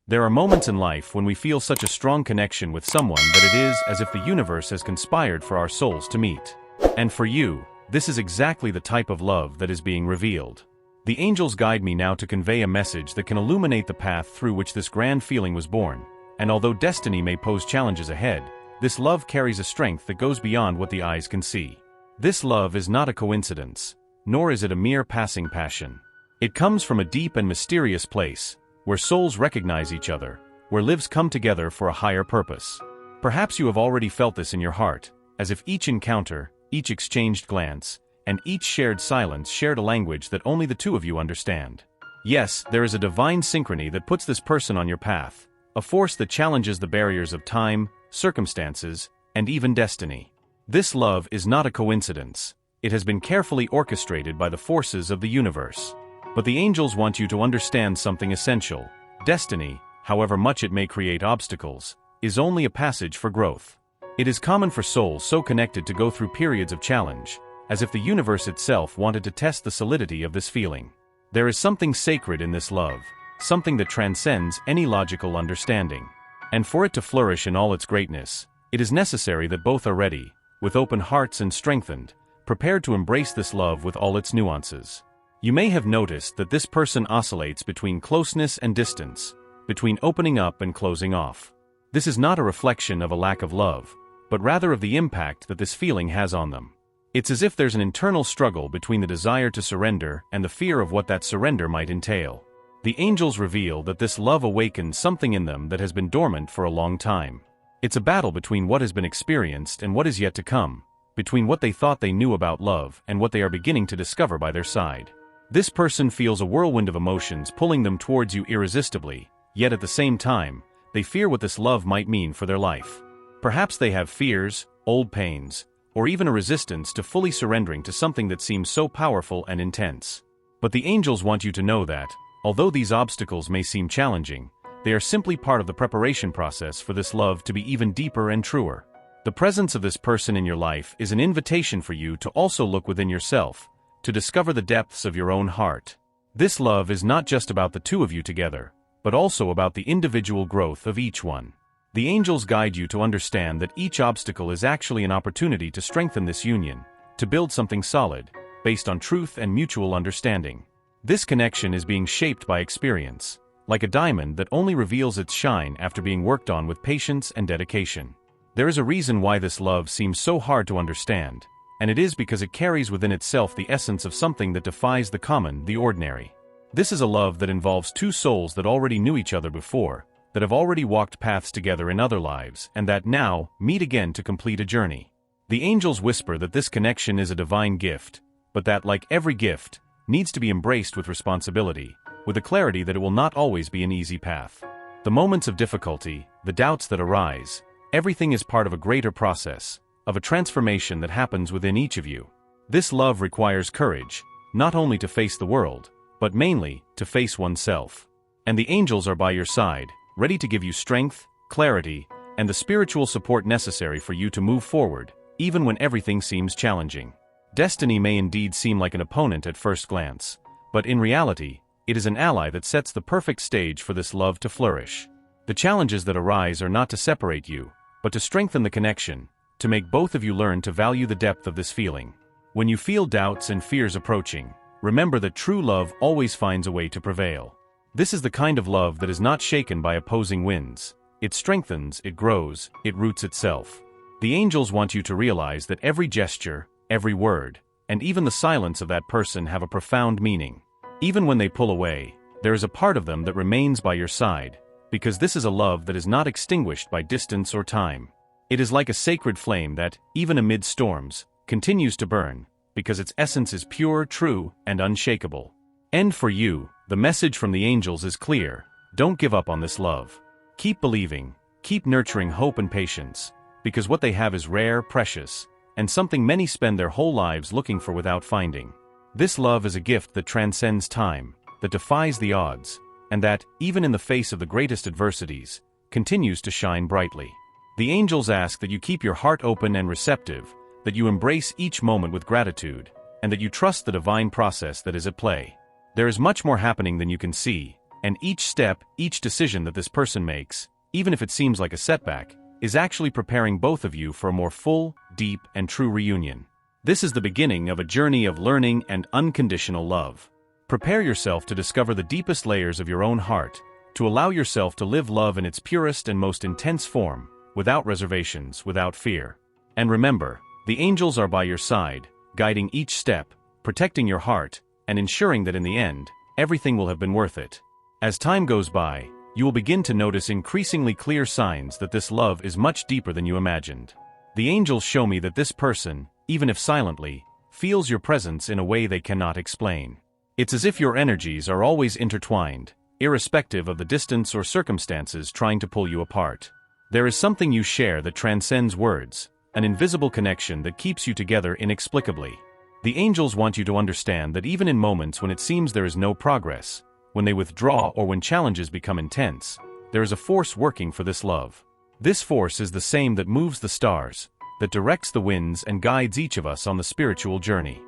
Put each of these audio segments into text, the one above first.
There are moments in life when we feel such a strong connection with someone that it is as if the universe has conspired for our souls to meet. And for you, this is exactly the type of love that is being revealed. The angels guide me now to convey a message that can illuminate the path through which this grand feeling was born, and although destiny may pose challenges ahead, this love carries a strength that goes beyond what the eyes can see. This love is not a coincidence, nor is it a mere passing passion. It comes from a deep and mysterious place, where souls recognize each other, where lives come together for a higher purpose. Perhaps you have already felt this in your heart, as if each encounter, each exchanged glance, and each shared silence shared a language that only the two of you understand. Yes, there is a divine synchrony that puts this person on your path, a force that challenges the barriers of time, circumstances, and even destiny. This love is not a coincidence. It has been carefully orchestrated by the forces of the universe. But the angels want you to understand something essential. Destiny, however much it may create obstacles, is only a passage for growth. It is common for souls so connected to go through periods of challenge, as if the universe itself wanted to test the solidity of this feeling. There is something sacred in this love, something that transcends any logical understanding. And for it to flourish in all its greatness, it is necessary that both are ready, with open hearts and strengthened, prepared to embrace this love with all its nuances. You may have noticed that this person oscillates between closeness and distance, between opening up and closing off. This is not a reflection of a lack of love, but rather of the impact that this feeling has on them. It's as if there's an internal struggle between the desire to surrender and the fear of what that surrender might entail. The angels reveal that this love awakens something in them that has been dormant for a long time. It's a battle between what has been experienced and what is yet to come, between what they thought they knew about love and what they are beginning to discover by their side. This person feels a whirlwind of emotions pulling them towards you irresistibly, yet at the same time, they fear what this love might mean for their life. Perhaps they have fears, old pains, or even a resistance to fully surrendering to something that seems so powerful and intense. But the angels want you to know that, although these obstacles may seem challenging, they are simply part of the preparation process for this love to be even deeper and truer. The presence of this person in your life is an invitation for you to also look within yourself, to discover the depths of your own heart. This love is not just about the two of you together, but also about the individual growth of each one. The angels guide you to understand that each obstacle is actually an opportunity to strengthen this union, to build something solid, based on truth and mutual understanding. This connection is being shaped by experience, like a diamond that only reveals its shine after being worked on with patience and dedication. There is a reason why this love seems so hard to understand, and it is because it carries within itself the essence of something that defies the common, the ordinary. This is a love that involves two souls that already knew each other before, that have already walked paths together in other lives, and that now meet again to complete a journey. The angels whisper that this connection is a divine gift, but that, like every gift, needs to be embraced with responsibility, with the clarity that it will not always be an easy path. The moments of difficulty, the doubts that arise, everything is part of a greater process, of a transformation that happens within each of you. This love requires courage, not only to face the world, but mainly to face oneself. And the angels are by your side, ready to give you strength, clarity, and the spiritual support necessary for you to move forward, even when everything seems challenging. Destiny may indeed seem like an opponent at first glance, but in reality, it is an ally that sets the perfect stage for this love to flourish. The challenges that arise are not to separate you, but to strengthen the connection, to make both of you learn to value the depth of this feeling. When you feel doubts and fears approaching, remember that true love always finds a way to prevail. This is the kind of love that is not shaken by opposing winds. It strengthens, it grows, it roots itself. The angels want you to realize that every gesture, every word, and even the silence of that person have a profound meaning. Even when they pull away, there is a part of them that remains by your side, because this is a love that is not extinguished by distance or time. It is like a sacred flame that, even amid storms, continues to burn, because its essence is pure, true, and unshakable. And for you, the message from the angels is clear: don't give up on this love. Keep believing, keep nurturing hope and patience, because what they have is rare, precious, and something many spend their whole lives looking for without finding. This love is a gift that transcends time, that defies the odds, and that, even in the face of the greatest adversities, continues to shine brightly. The angels ask that you keep your heart open and receptive, that you embrace each moment with gratitude, and that you trust the divine process that is at play. There is much more happening than you can see, And each step, each decision that this person makes, even if it seems like a setback, is actually preparing both of you for a more full, deep, and true reunion. This is the beginning of a journey of learning and unconditional love. Prepare yourself to discover the deepest layers of your own heart, to allow yourself to live love in its purest and most intense form, without reservations, without fear. And remember, the angels are by your side, guiding each step, protecting your heart, and ensuring that in the end, everything will have been worth it. As time goes by, you will begin to notice increasingly clear signs that this love is much deeper than you imagined. The angels show me that this person, even if silently, feels your presence in a way they cannot explain. It's as if your energies are always intertwined, irrespective of the distance or circumstances trying to pull you apart. There is something you share that transcends words, an invisible connection that keeps you together inexplicably. The angels want you to understand that even in moments when it seems there is no progress, when they withdraw or when challenges become intense, there is a force working for this love. This force is the same that moves the stars, that directs the winds and guides each of us on the spiritual journey.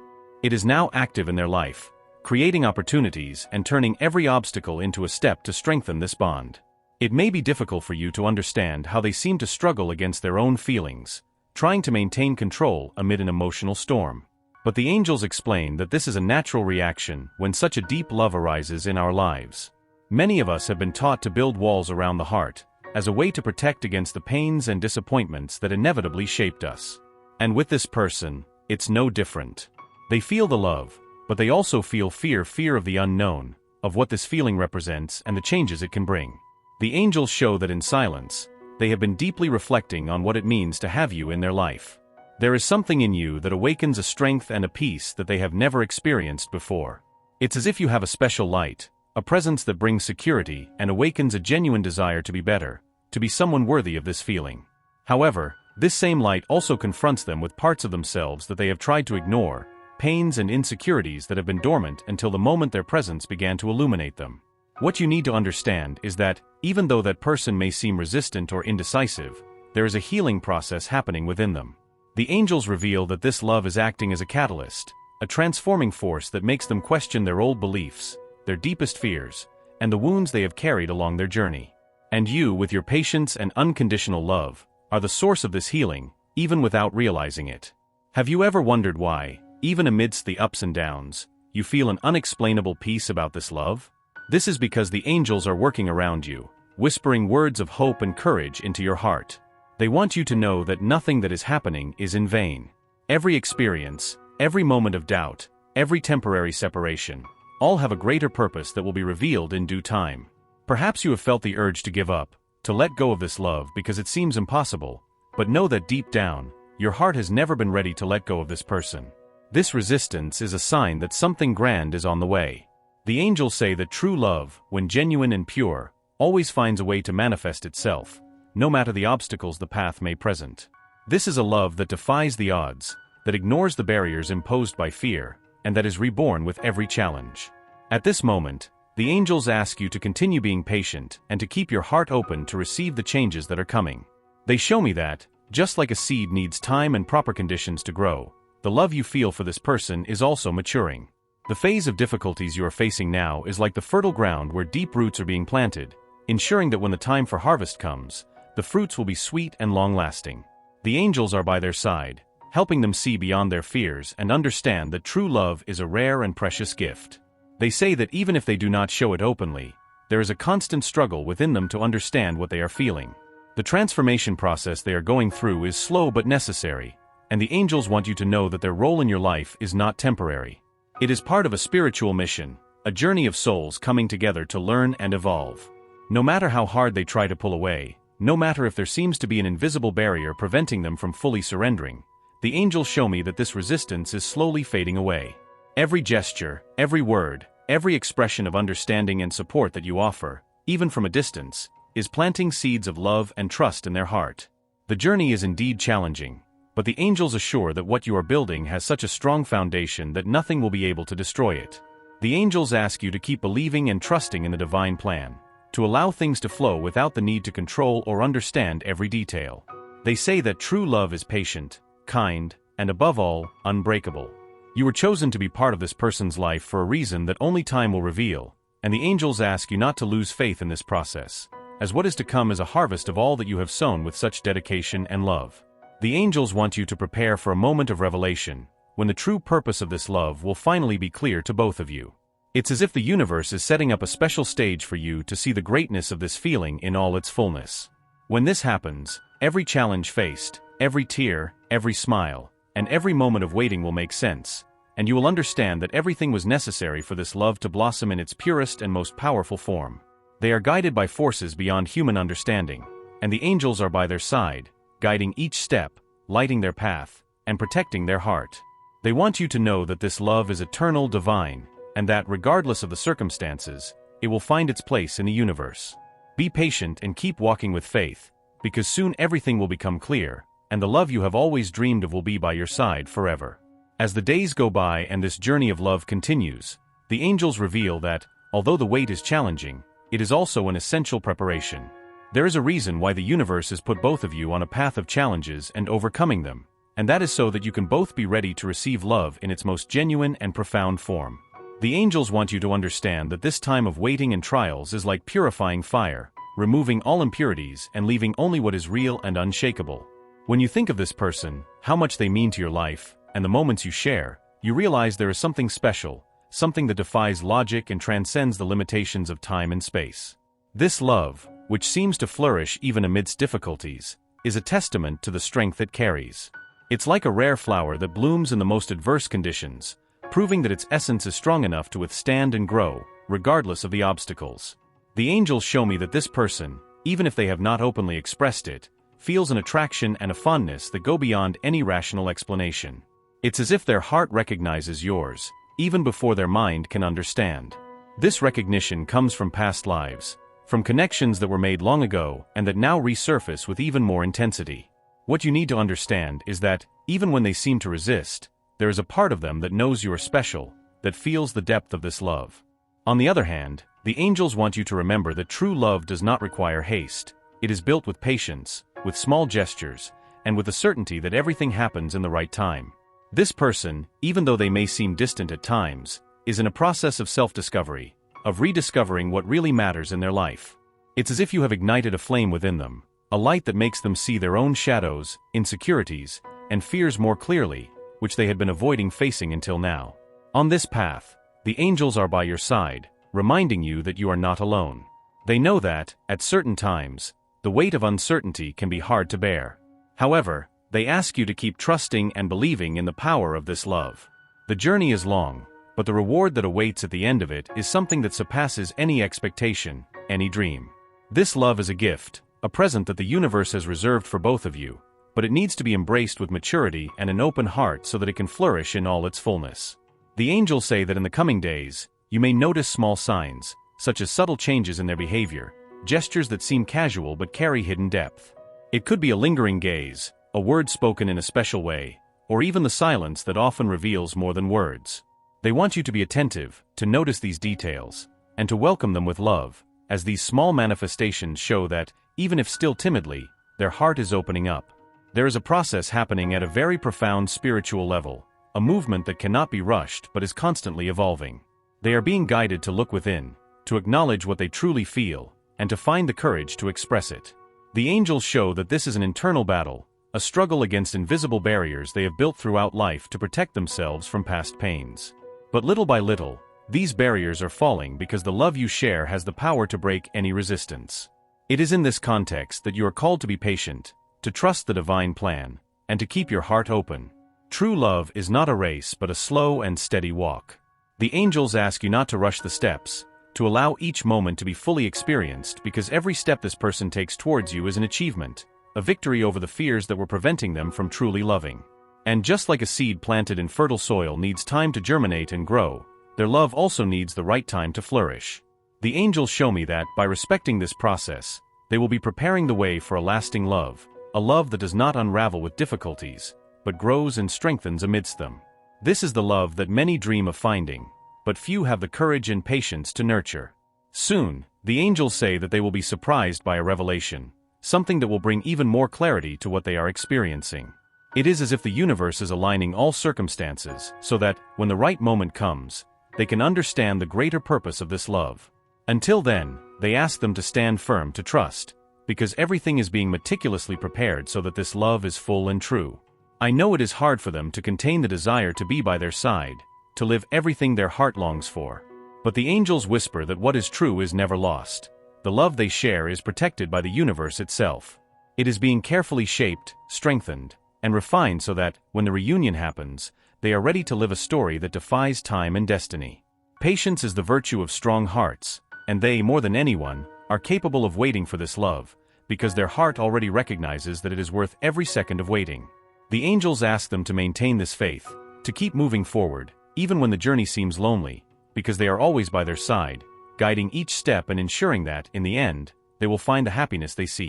It is now active in their life, creating opportunities and turning every obstacle into a step to strengthen this bond. It may be difficult for you to understand how they seem to struggle against their own feelings, trying to maintain control amid an emotional storm. But the angels explain that this is a natural reaction when such a deep love arises in our lives. Many of us have been taught to build walls around the heart, as a way to protect against the pains and disappointments that inevitably shaped us. And with this person, it's no different. They feel the love, but they also feel fear of the unknown, of what this feeling represents and the changes it can bring. The angels show that in silence, they have been deeply reflecting on what it means to have you in their life. There is something in you that awakens a strength and a peace that they have never experienced before. It's as if you have a special light, a presence that brings security and awakens a genuine desire to be better, to be someone worthy of this feeling. However, this same light also confronts them with parts of themselves that they have tried to ignore, pains and insecurities that have been dormant until the moment their presence began to illuminate them. What you need to understand is that, even though that person may seem resistant or indecisive, there is a healing process happening within them. The angels reveal that this love is acting as a catalyst, a transforming force that makes them question their old beliefs, their deepest fears, and the wounds they have carried along their journey. And you, with your patience and unconditional love, are the source of this healing, even without realizing it. Have you ever wondered why, even amidst the ups and downs, you feel an unexplainable peace about this love? This is because the angels are working around you, whispering words of hope and courage into your heart. They want you to know that nothing that is happening is in vain. Every experience, every moment of doubt, every temporary separation, all have a greater purpose that will be revealed in due time. Perhaps you have felt the urge to give up, to let go of this love because it seems impossible, but know that deep down, your heart has never been ready to let go of this person. This resistance is a sign that something grand is on the way. The angels say that true love, when genuine and pure, always finds a way to manifest itself, no matter the obstacles the path may present. This is a love that defies the odds, that ignores the barriers imposed by fear, and that is reborn with every challenge. At this moment, the angels ask you to continue being patient and to keep your heart open to receive the changes that are coming. They show me that, just like a seed needs time and proper conditions to grow, the love you feel for this person is also maturing. The phase of difficulties you are facing now is like the fertile ground where deep roots are being planted, ensuring that when the time for harvest comes, the fruits will be sweet and long-lasting. The angels are by their side, helping them see beyond their fears and understand that true love is a rare and precious gift. They say that even if they do not show it openly, there is a constant struggle within them to understand what they are feeling. The transformation process they are going through is slow but necessary, and the angels want you to know that their role in your life is not temporary. It is part of a spiritual mission, a journey of souls coming together to learn and evolve. No matter how hard they try to pull away, no matter if there seems to be an invisible barrier preventing them from fully surrendering, the angels show me that this resistance is slowly fading away. Every gesture, every word, every expression of understanding and support that you offer, even from a distance, is planting seeds of love and trust in their heart. The journey is indeed challenging, but the angels assure that what you are building has such a strong foundation that nothing will be able to destroy it. The angels ask you to keep believing and trusting in the divine plan, to allow things to flow without the need to control or understand every detail. They say that true love is patient, kind, and above all, unbreakable. You were chosen to be part of this person's life for a reason that only time will reveal, and the angels ask you not to lose faith in this process, as what is to come is a harvest of all that you have sown with such dedication and love. The angels want you to prepare for a moment of revelation, when the true purpose of this love will finally be clear to both of you. It's as if the universe is setting up a special stage for you to see the greatness of this feeling in all its fullness. When this happens, every challenge faced, every tear, every smile, and every moment of waiting will make sense, and you will understand that everything was necessary for this love to blossom in its purest and most powerful form. They are guided by forces beyond human understanding, and the angels are by their side, guiding each step, lighting their path, and protecting their heart. They want you to know that this love is eternal, divine, and that, regardless of the circumstances, it will find its place in the universe. Be patient and keep walking with faith, because soon everything will become clear, and the love you have always dreamed of will be by your side forever. As the days go by and this journey of love continues, the angels reveal that, although the wait is challenging, it is also an essential preparation. There is a reason why the universe has put both of you on a path of challenges and overcoming them, and that is so that you can both be ready to receive love in its most genuine and profound form. The angels want you to understand that this time of waiting and trials is like purifying fire, removing all impurities and leaving only what is real and unshakable. When you think of this person, how much they mean to your life, and the moments you share, you realize there is something special, something that defies logic and transcends the limitations of time and space. This love, which seems to flourish even amidst difficulties, is a testament to the strength it carries. It's like a rare flower that blooms in the most adverse conditions, proving that its essence is strong enough to withstand and grow, regardless of the obstacles. The angels show me that this person, even if they have not openly expressed it, feels an attraction and a fondness that go beyond any rational explanation. It's as if their heart recognizes yours, even before their mind can understand. This recognition comes from past lives, from connections that were made long ago and that now resurface with even more intensity. What you need to understand is that, even when they seem to resist, there is a part of them that knows you are special, that feels the depth of this love. On the other hand, the angels want you to remember that true love does not require haste. It is built with patience, with small gestures, and with the certainty that everything happens in the right time. This person, even though they may seem distant at times, is in a process of self-discovery, of rediscovering what really matters in their life. It's as if you have ignited a flame within them, a light that makes them see their own shadows, insecurities, and fears more clearly, which they had been avoiding facing until now. On this path, the angels are by your side, reminding you that you are not alone. They know that, at certain times, the weight of uncertainty can be hard to bear. However, they ask you to keep trusting and believing in the power of this love. The journey is long, but the reward that awaits at the end of it is something that surpasses any expectation, any dream. This love is a gift, a present that the universe has reserved for both of you, but it needs to be embraced with maturity and an open heart so that it can flourish in all its fullness. The angels say that in the coming days, you may notice small signs, such as subtle changes in their behavior, gestures that seem casual but carry hidden depth. It could be a lingering gaze, a word spoken in a special way, or even the silence that often reveals more than words. They want you to be attentive, to notice these details, and to welcome them with love, as these small manifestations show that, even if still timidly, their heart is opening up. There is a process happening at a very profound spiritual level, a movement that cannot be rushed but is constantly evolving. They are being guided to look within, to acknowledge what they truly feel, and to find the courage to express it. The angels show that this is an internal battle, a struggle against invisible barriers they have built throughout life to protect themselves from past pains. But little by little, these barriers are falling because the love you share has the power to break any resistance. It is in this context that you are called to be patient, to trust the divine plan, and to keep your heart open. True love is not a race but a slow and steady walk. The angels ask you not to rush the steps, to allow each moment to be fully experienced because every step this person takes towards you is an achievement, a victory over the fears that were preventing them from truly loving. And just like a seed planted in fertile soil needs time to germinate and grow, their love also needs the right time to flourish. The angels show me that, by respecting this process, they will be preparing the way for a lasting love, a love that does not unravel with difficulties, but grows and strengthens amidst them. This is the love that many dream of finding, but few have the courage and patience to nurture. Soon, the angels say that they will be surprised by a revelation, something that will bring even more clarity to what they are experiencing. It is as if the universe is aligning all circumstances so that, when the right moment comes, they can understand the greater purpose of this love. Until then, they ask them to stand firm, to trust, because everything is being meticulously prepared so that this love is full and true. I know it is hard for them to contain the desire to be by their side, to live everything their heart longs for. But the angels whisper that what is true is never lost. The love they share is protected by the universe itself. It is being carefully shaped, strengthened, and refined so that, when the reunion happens, they are ready to live a story that defies time and destiny. Patience is the virtue of strong hearts, and they, more than anyone, are capable of waiting for this love, because their heart already recognizes that it is worth every second of waiting. The angels ask them to maintain this faith, to keep moving forward, even when the journey seems lonely, because they are always by their side, guiding each step and ensuring that, in the end, they will find the happiness they seek.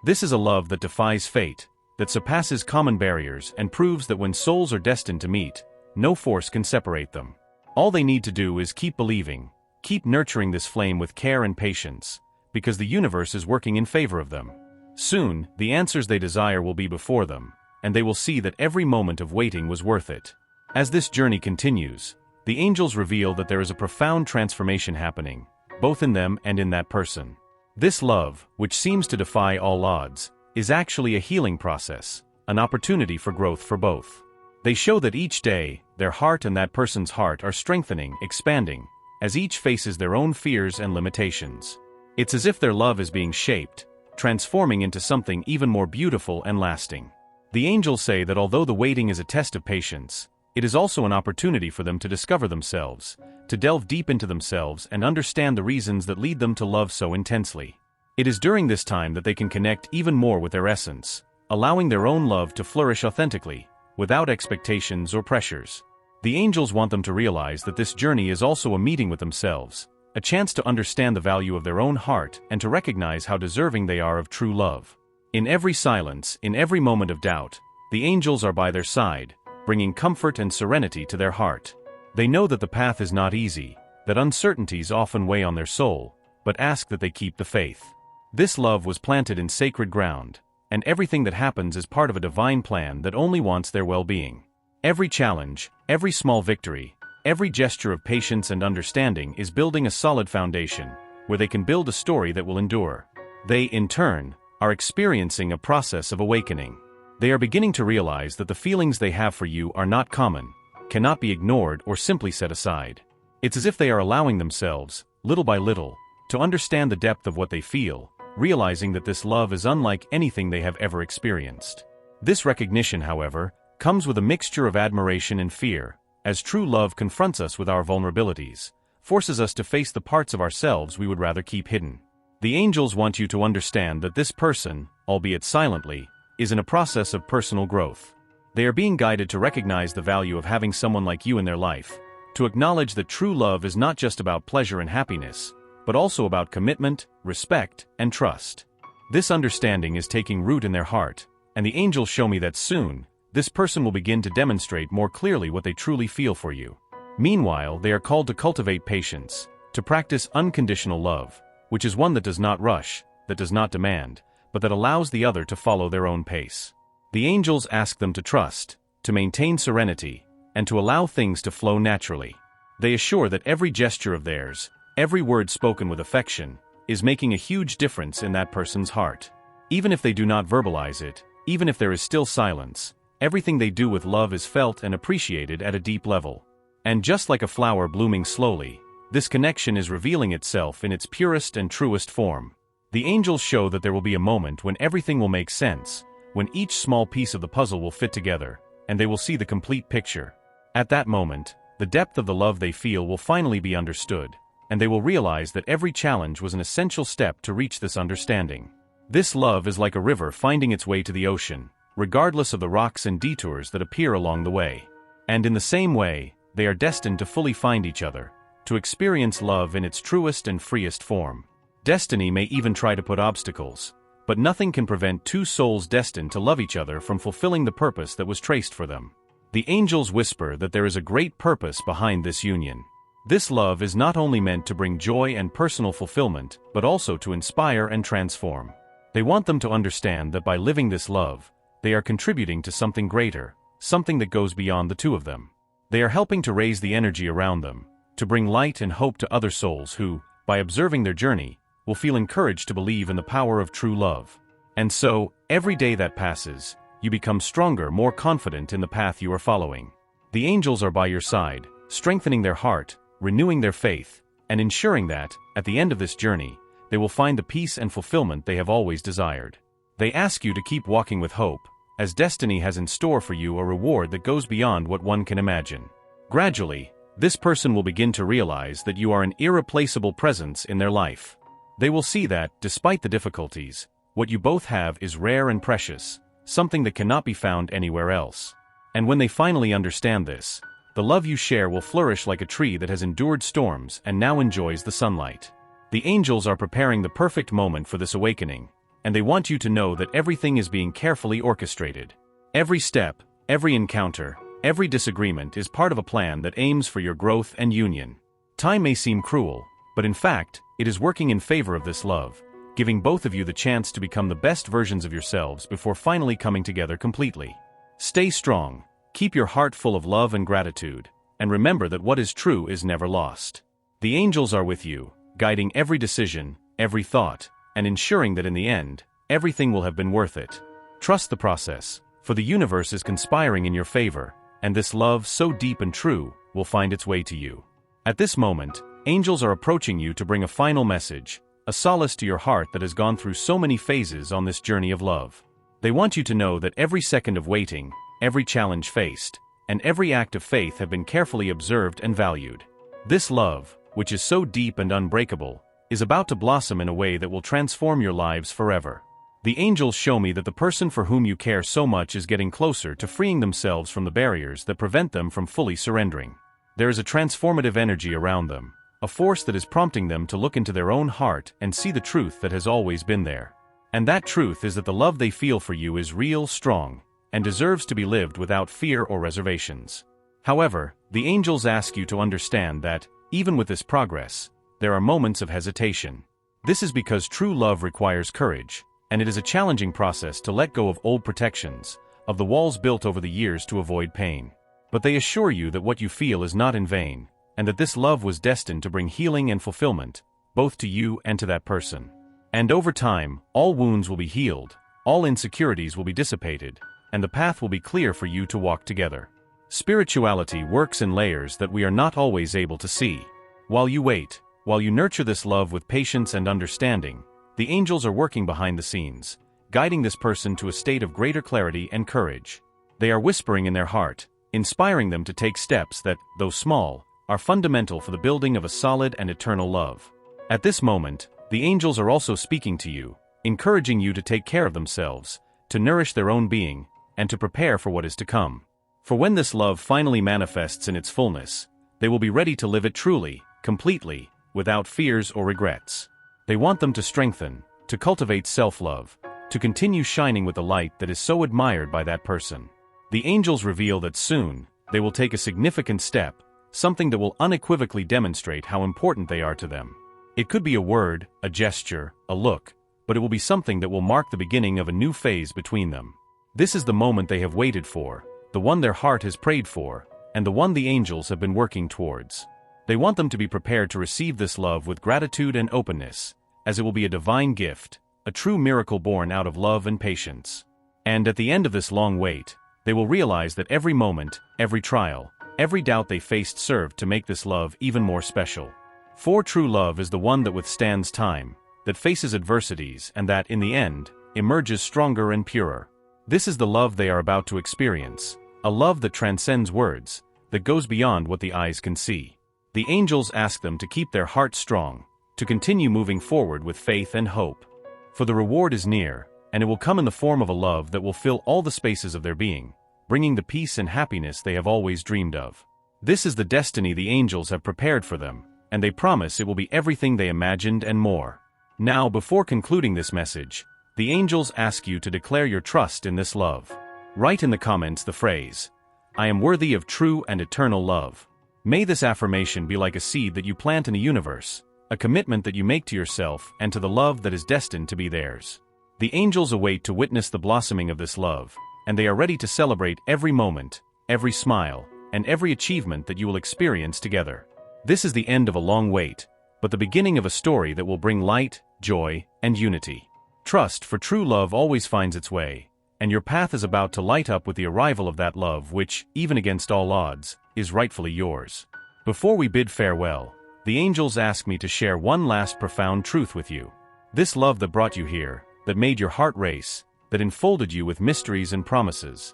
This is a love that defies fate, that surpasses common barriers and proves that when souls are destined to meet, no force can separate them. All they need to do is keep believing, keep nurturing this flame with care and patience, because the universe is working in favor of them. Soon, the answers they desire will be before them, and they will see that every moment of waiting was worth it. As this journey continues, the angels reveal that there is a profound transformation happening, both in them and in that person. This love, which seems to defy all odds, is actually a healing process, an opportunity for growth for both. They show that each day, their heart and that person's heart are strengthening, expanding, as each faces their own fears and limitations. It's as if their love is being shaped, transforming into something even more beautiful and lasting. The angels say that although the waiting is a test of patience, it is also an opportunity for them to discover themselves, to delve deep into themselves and understand the reasons that lead them to love so intensely. It is during this time that they can connect even more with their essence, allowing their own love to flourish authentically, without expectations or pressures. The angels want them to realize that this journey is also a meeting with themselves, a chance to understand the value of their own heart and to recognize how deserving they are of true love. In every silence, in every moment of doubt, the angels are by their side, bringing comfort and serenity to their heart. They know that the path is not easy, that uncertainties often weigh on their soul, but ask that they keep the faith. This love was planted in sacred ground, and everything that happens is part of a divine plan that only wants their well-being. Every challenge, every small victory, every gesture of patience and understanding is building a solid foundation, where they can build a story that will endure. They, in turn, are experiencing a process of awakening. They are beginning to realize that the feelings they have for you are not common, cannot be ignored or simply set aside. It's as if they are allowing themselves, little by little, to understand the depth of what they feel, realizing that this love is unlike anything they have ever experienced. This recognition, however, comes with a mixture of admiration and fear, as true love confronts us with our vulnerabilities, forces us to face the parts of ourselves we would rather keep hidden. The angels want you to understand that this person, albeit silently, is in a process of personal growth. They are being guided to recognize the value of having someone like you in their life, to acknowledge that true love is not just about pleasure and happiness, but also about commitment, respect, and trust. This understanding is taking root in their heart, and the angels show me that soon, this person will begin to demonstrate more clearly what they truly feel for you. Meanwhile, they are called to cultivate patience, to practice unconditional love, which is one that does not rush, that does not demand, but that allows the other to follow their own pace. The angels ask them to trust, to maintain serenity, and to allow things to flow naturally. They assure that every gesture of theirs, every word spoken with affection, is making a huge difference in that person's heart. Even if they do not verbalize it, even if there is still silence, everything they do with love is felt and appreciated at a deep level. And just like a flower blooming slowly, this connection is revealing itself in its purest and truest form. The angels show that there will be a moment when everything will make sense, when each small piece of the puzzle will fit together, and they will see the complete picture. At that moment, the depth of the love they feel will finally be understood, and they will realize that every challenge was an essential step to reach this understanding. This love is like a river finding its way to the ocean, regardless of the rocks and detours that appear along the way. And in the same way, they are destined to fully find each other, to experience love in its truest and freest form. Destiny may even try to put obstacles, but nothing can prevent two souls destined to love each other from fulfilling the purpose that was traced for them. The angels whisper that there is a great purpose behind this union. This love is not only meant to bring joy and personal fulfillment, but also to inspire and transform. They want them to understand that by living this love, they are contributing to something greater, something that goes beyond the two of them. They are helping to raise the energy around them, to bring light and hope to other souls who, by observing their journey, will feel encouraged to believe in the power of true love. And so, every day that passes, you become stronger, more confident in the path you are following. The angels are by your side, strengthening their heart, renewing their faith, and ensuring that, at the end of this journey, they will find the peace and fulfillment they have always desired. They ask you to keep walking with hope, as destiny has in store for you a reward that goes beyond what one can imagine. Gradually, this person will begin to realize that you are an irreplaceable presence in their life. They will see that, despite the difficulties, what you both have is rare and precious, something that cannot be found anywhere else. And when they finally understand this, the love you share will flourish like a tree that has endured storms and now enjoys the sunlight. The angels are preparing the perfect moment for this awakening, and they want you to know that everything is being carefully orchestrated. Every step, every encounter, every disagreement is part of a plan that aims for your growth and union. Time may seem cruel, but in fact, it is working in favor of this love, giving both of you the chance to become the best versions of yourselves before finally coming together completely. Stay strong, keep your heart full of love and gratitude, and remember that what is true is never lost. The angels are with you, guiding every decision, every thought, and ensuring that in the end, everything will have been worth it. Trust the process, for the universe is conspiring in your favor, and this love, so deep and true, will find its way to you. At this moment, angels are approaching you to bring a final message, a solace to your heart that has gone through so many phases on this journey of love. They want you to know that every second of waiting, every challenge faced, and every act of faith have been carefully observed and valued. This love, which is so deep and unbreakable, is about to blossom in a way that will transform your lives forever. The angels show me that the person for whom you care so much is getting closer to freeing themselves from the barriers that prevent them from fully surrendering. There is a transformative energy around them, a force that is prompting them to look into their own heart and see the truth that has always been there. And that truth is that the love they feel for you is real, strong, and deserves to be lived without fear or reservations. However, the angels ask you to understand that, even with this progress, there are moments of hesitation. This is because true love requires courage, and it is a challenging process to let go of old protections, of the walls built over the years to avoid pain. But they assure you that what you feel is not in vain, and that this love was destined to bring healing and fulfillment, both to you and to that person. And over time, all wounds will be healed, all insecurities will be dissipated, and the path will be clear for you to walk together. Spirituality works in layers that we are not always able to see. While you wait, while you nurture this love with patience and understanding, the angels are working behind the scenes, guiding this person to a state of greater clarity and courage. They are whispering in their heart, inspiring them to take steps that, though small, are fundamental for the building of a solid and eternal love. At this moment, the angels are also speaking to you, encouraging you to take care of themselves, to nourish their own being, and to prepare for what is to come. For when this love finally manifests in its fullness, they will be ready to live it truly, completely, without fears or regrets. They want them to strengthen, to cultivate self-love, to continue shining with the light that is so admired by that person. The angels reveal that soon, they will take a significant step, something that will unequivocally demonstrate how important they are to them. It could be a word, a gesture, a look, but it will be something that will mark the beginning of a new phase between them. This is the moment they have waited for, the one their heart has prayed for, and the one the angels have been working towards. They want them to be prepared to receive this love with gratitude and openness, as it will be a divine gift, a true miracle born out of love and patience. And at the end of this long wait, they will realize that every moment, every trial, every doubt they faced served to make this love even more special. For true love is the one that withstands time, that faces adversities, and that, in the end, emerges stronger and purer. This is the love they are about to experience, a love that transcends words, that goes beyond what the eyes can see. The angels ask them to keep their hearts strong, to continue moving forward with faith and hope. For the reward is near, and it will come in the form of a love that will fill all the spaces of their being, bringing the peace and happiness they have always dreamed of. This is the destiny the angels have prepared for them, and they promise it will be everything they imagined and more. Now, before concluding this message, the angels ask you to declare your trust in this love. Write in the comments the phrase, "I am worthy of true and eternal love." May this affirmation be like a seed that you plant in the universe, a commitment that you make to yourself and to the love that is destined to be theirs. The angels await to witness the blossoming of this love, and they are ready to celebrate every moment, every smile, and every achievement that you will experience together. This is the end of a long wait, but the beginning of a story that will bring light, joy, and unity. Trust, for true love always finds its way, and your path is about to light up with the arrival of that love which, even against all odds, is rightfully yours. Before we bid farewell, the angels ask me to share one last profound truth with you. This love that brought you here, that made your heart race, that enfolded you with mysteries and promises,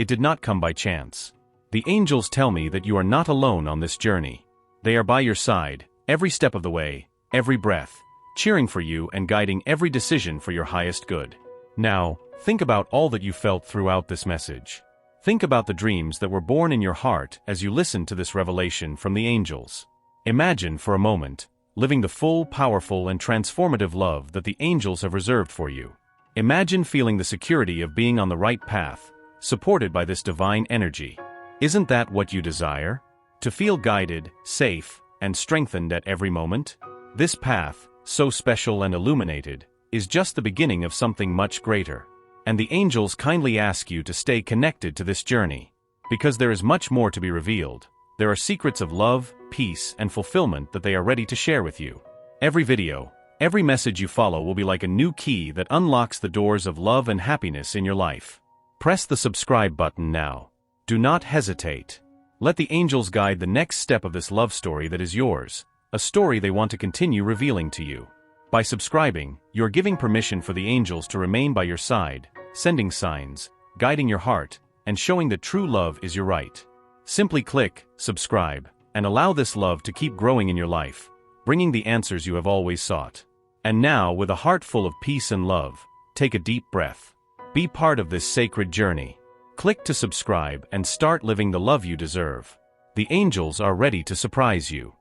it did not come by chance. The angels tell me that you are not alone on this journey. They are by your side, every step of the way, every breath, cheering for you and guiding every decision for your highest good. Now, think about all that you felt throughout this message. Think about the dreams that were born in your heart as you listened to this revelation from the angels. Imagine for a moment, living the full, powerful, and transformative love that the angels have reserved for you. Imagine feeling the security of being on the right path, supported by this divine energy. Isn't that what you desire? To feel guided, safe, and strengthened at every moment? This path, so special and illuminated, is just the beginning of something much greater. And the angels kindly ask you to stay connected to this journey. Because there is much more to be revealed. There are secrets of love, peace, and fulfillment that they are ready to share with you. Every video, every message you follow will be like a new key that unlocks the doors of love and happiness in your life. Press the subscribe button now. Do not hesitate. Let the angels guide the next step of this love story that is yours, a story they want to continue revealing to you. By subscribing, you're giving permission for the angels to remain by your side, sending signs, guiding your heart, and showing that true love is your right. Simply click subscribe, and allow this love to keep growing in your life, bringing the answers you have always sought. And now, with a heart full of peace and love, take a deep breath. Be part of this sacred journey. Click to subscribe and start living the love you deserve. The angels are ready to surprise you.